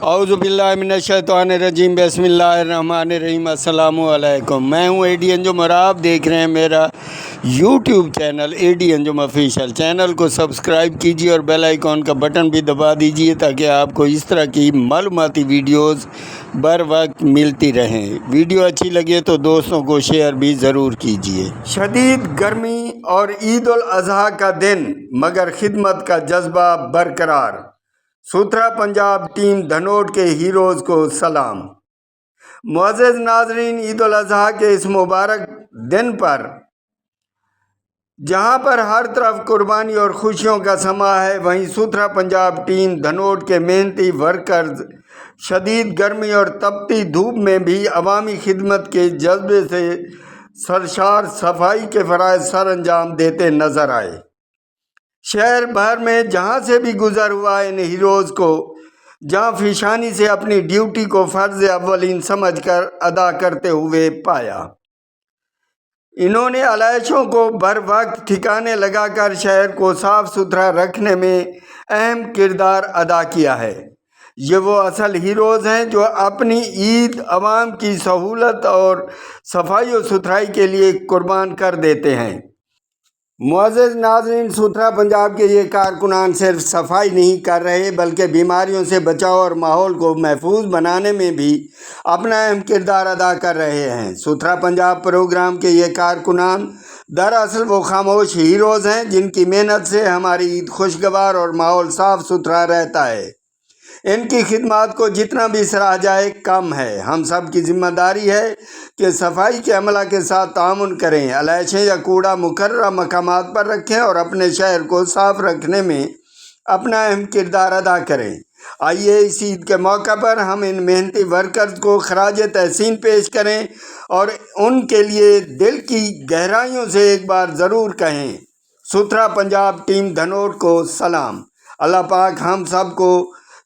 औज़ु बिल्लाहि मिनश्शैतानिर्रजीम बिस्मिल्लाहिर्रहमानिर्रहीम। अस्सलामु अलैकुम। मैं हूँ एडी अंजुम और आप देख रहे हैं मेरा YouTube channel AD Anjum official. Channel को सब्सक्राइब कीजिए और बेल आइकॉन का बटन भी दबा दीजिए ताकि आपको इस तरह की मालूमाती वीडियोस बर वक्त मिलती रहें। वीडियो अच्छी लगे तो दोस्तों को शेयर भी ज़रूर कीजिए। शदीद गर्मी और ईद उल अज़हा का दिन मगर खिदमत का जज्बा बरकरार। सुथरा पंजाब टीम धनोट के हीरोज़ को सलाम। मुअज़्ज़ज़ नाज़रीन, ईद उल अज़हा के इस मुबारक दिन पर जहां पर हर तरफ कुर्बानी और खुशियों का समा है, वहीं सुथरा पंजाब टीम धनोट के मेहनती वर्कर्स शदीद गर्मी और तपती धूप में भी अवामी खिदमत के जज्बे से सरशार सफाई के फ़राइज़ सर अंजाम देते नज़र आए। शहर भर में जहां से भी गुजर हुआ, इन हीरोज़ को जाँ फिशानी से अपनी ड्यूटी को फ़र्ज़ अव्वलीन समझकर अदा करते हुए पाया। इन्होंने अलैशों को बर वक्त ठिकाने लगाकर शहर को साफ़ सुथरा रखने में अहम किरदार अदा किया है। ये वो असल हीरोज़ हैं जो अपनी ईद अवाम की सहूलत और सफाई और सुथराई के लिए कुर्बान कर देते हैं। मुअज़्ज़ज़ नाज़रीन, सुथरा पंजाब के ये कारकुनान सिर्फ सफाई नहीं कर रहे बल्कि बीमारियों से बचाव और माहौल को महफूज बनाने में भी अपना अहम किरदार अदा कर रहे हैं। सुथरा पंजाब प्रोग्राम के ये कारकुनान दरअसल वो खामोश हीरोज़ हैं जिनकी मेहनत से हमारी ईद खुशगवार और माहौल साफ़ सुथरा रहता है। इनकी खिदमत को जितना भी सराहा जाए कम है। हम सब की जिम्मेदारी है कि सफाई के अमला के साथ तामुन करें, अलैशें या कूड़ा मुकर्रर मकामात पर रखें और अपने शहर को साफ रखने में अपना अहम किरदार अदा करें। आइए इस ईद के मौका पर हम इन मेहनती वर्कर्स को खराज तहसीन पेश करें और उनके लिए दिल की गहराइयों से एक बार ज़रूर कहें, सुथरा पंजाब टीम धनोट को सलाम। अल्लाह पाक हम सब को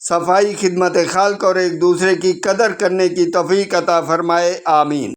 सफाई खिदमत खाल्क और एक दूसरे की कदर करने की तौफीक अता फरमाए। आमीन।